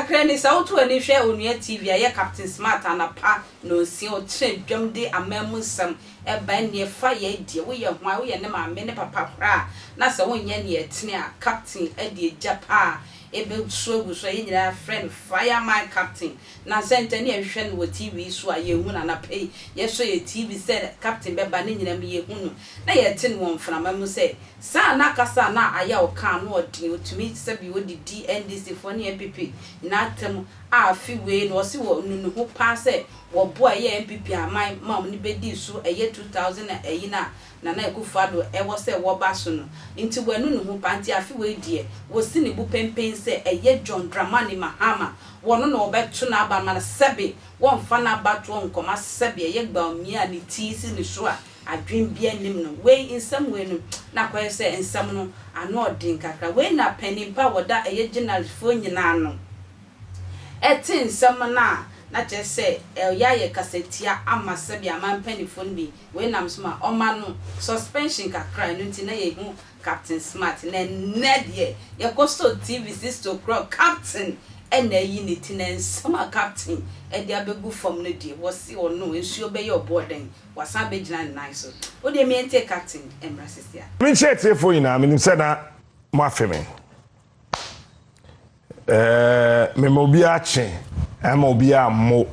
kakra ni sa woto ani hwe Onua TV aye Captain Smart anapa no si o tre dwam de amamusam e ba ne fa ye die wo ye hwan wo ye ne maame ne papa kra na se wonye ne etene a Captain e de japa ebe so ye nyina friend fireman Captain na sente ne ehwe no TV so aye hu na pay ye so ye TV said Captain be ba ne nyina me ye hu no na ye tene won frama mu se sa na kasa na aya o kan no odin otumi se bi wo di NDC for ne MPP na atem a fiwe no si wo nunu ho pa se wo boa ye MPP aman mam ni bedi so eye 2000 na ekufado e wo se wo ba so no nti wo nunu ho pa nti afiwe die wo si ne bu pempen se eye John Dramani Mahama wo no no obeto na aba na sebe wo mfa na bato nkoma sebe eye gba mi a ni ti si ni so a adwen bia nim no we insam we no na kwa se insam no ano odin kakra we na penimpa woda eye general fo nyina no etin sam na je se yaye kasetia ama sebi ama penifo bi we nam sma oma no suspension kakra no nti na ye hu Captain Smart na nedie ye kosto TV 6 o'clock Captain ena yi ni tinen sama Captain e dia begu fom no die wo si ono ensuo be ye oboden wasan be gina nice o de me ente Captain emrasisia me chete fo yina me se na mo afeme me mo bi ache ama obi ammo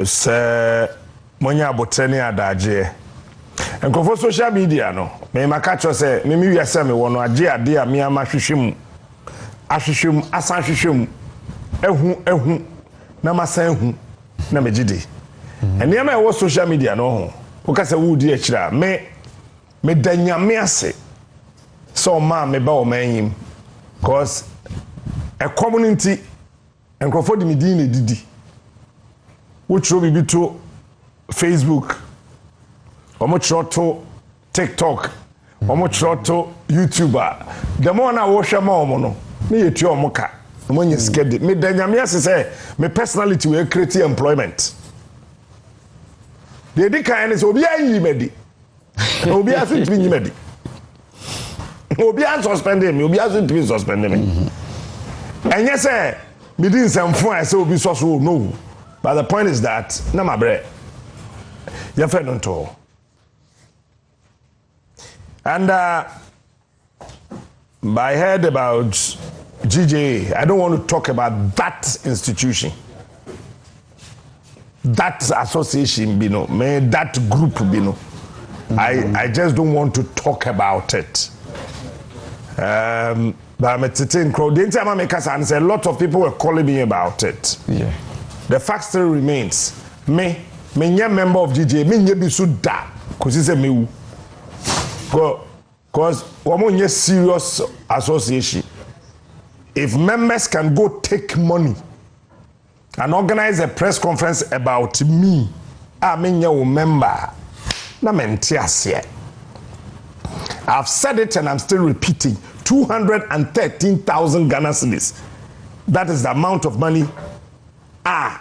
se monya abotene adaje enkofo social media no me makacho se me wiase me wono age ade a me ama hwehwem ahwehwem asan hwehwem ehu na masan hu na megide ene ma e social media no ho wo kasa wudi akira me danyame ase so ma me ba o manyim cause a community and Crawford Medina didi. Which will be to Facebook, or much to TikTok, or much to YouTuber. The more I wash a mono, me at your mocha. When you scared it, me Danyamia say, me personality will create employment. The Dika is Obia Yimedi. Obia Yimedi. Obia suspended me, Obia suspended me. And yes, sir. Me didn't say I say obi so no, but the point is that na my bre you friend on to and I heard about GJA. I don't want to talk about that institution, that association, you know, that group, you know. I just don't want to talk about it. But I'm entertained crowd. The entire makers and a lot of people were calling me about it. Yeah. The fact still remains. Me member of GJA. Me nye bisu da. Cause it's a me. Cause we serious association. If members can go take money and organize a press conference about me, I mean you member. Na mentiasie. I've said it and I'm still repeating. 213,000 Ghana cedis. That is the amount of money a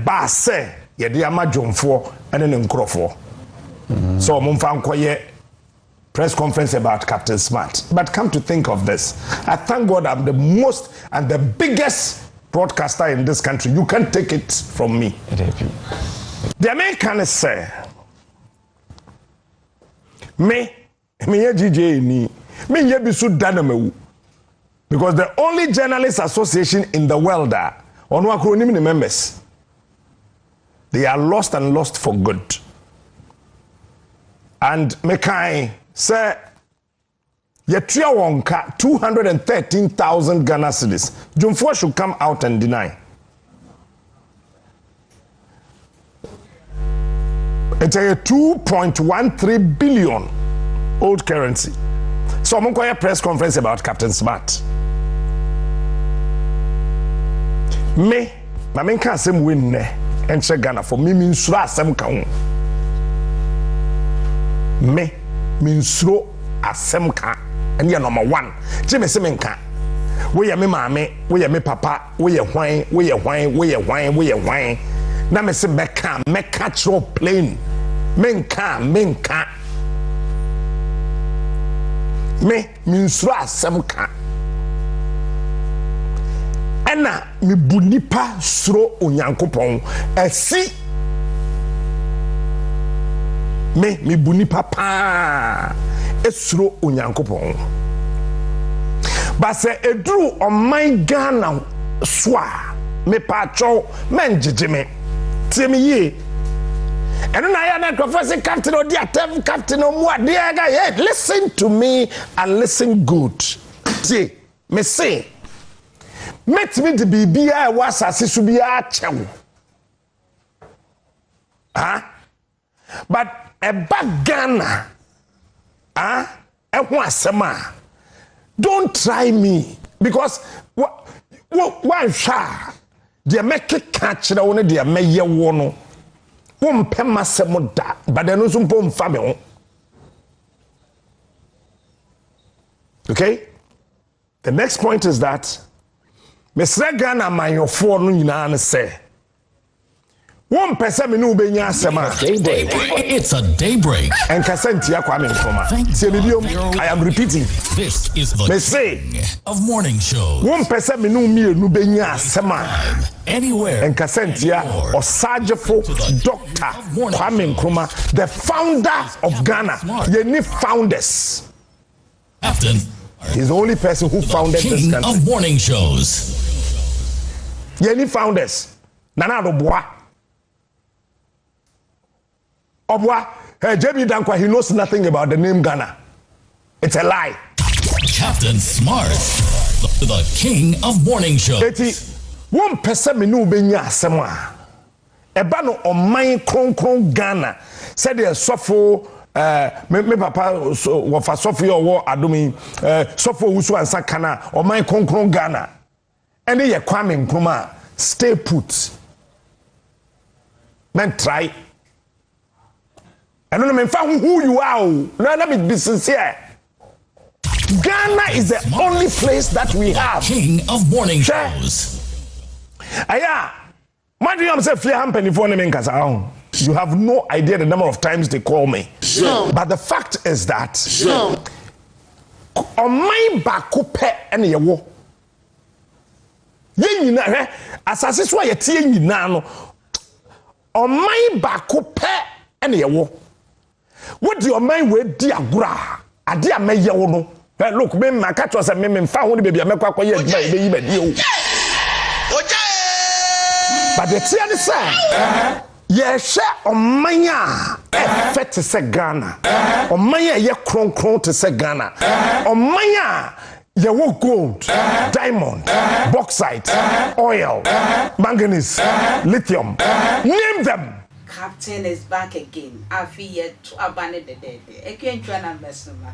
bar say ye de ama Jomfo and an Nkrofo. So mumfa nkoye press conference about Captain Smart. But come to think of this, I thank God I'm the most and the biggest broadcaster in this country. You can't take it from me. The Americans say me GJA ni me yebisu danamewu because the only journalist association in the world are Onua Tv members. They are lost and lost for good. And mekai say yetria wonka 213,000 Ghana cedis. Jomfo should come out and deny. It's a 2.13 billion old currency. So I'm going to press conference about Captain Smart. Me can't say win and check Ghana for me means some count. Me means slow as some can and you're number one. Jimmy Semenka. We are me mammy, we are me papa, we are wine, we are wine, we are wine, we are wine. Now me say meka throw plane. Menka. Me minsuro asem ka ena me bu nipa suro onyankopon asi me bu nipa pa esuro onyankopon ba se eduru oman Ghana soa me pacho menjeje me tie me ye eno na ya na professor captain odi atem captain omu ade ga hey listen to me and listen good tie me say met me the bibia was asase bia chew but a bad Ghana ehun asema don't try me because one sha de make catch na won de meye wo no wo mpem asem da but then no so mpom fa me ho okay the next point is that Mr. Ghana mayofo no nyina ne say one person me no benya asema it's a daybreak and kasenti akwa me nkoma see bibiom I am repeating this is the king of morning shows one person me no mienu benya asema anywhere and kasenti osajefo doctor Kwame Nkrumah the founder of Ghana you need founders Captain he's the only person who founded this country of morning shows you need founders Nana Adoboa Obwa, JB Dankwa, he knows nothing about the name Ghana. It's a lie. Captain Smart, the king of morning shows. Eti, one person me no benya asema. Eba no oman kron Ghana. Said the sofo me papa wofa sofo yo adomi sofo wusu ansa kana oman kron Ghana. Ene ye Kwame Nkrumah stay put. Men try. I don't know who you are. No, let me be sincere. Ghana is the only place that we have. King of morning shows. Aya, what do you say? You have no idea the number of times they call me. Sure. But the fact is that on my bakupe and ye wo. Ye na asase so ye tie nyina no. On my bakupe and ye wo. What do your mind with dear gra? A dear may you know. Look, me, my catch was a meme found baby, I make up for baby. But the tear is yes, share on maya, fet to say Ghana, on maya, ye cron to say Ghana, on maya, ye will gold, diamond, bauxite, oil, manganese, lithium, name them. Captain is back again. I feel yet to abandon the day. I can't try and mess with my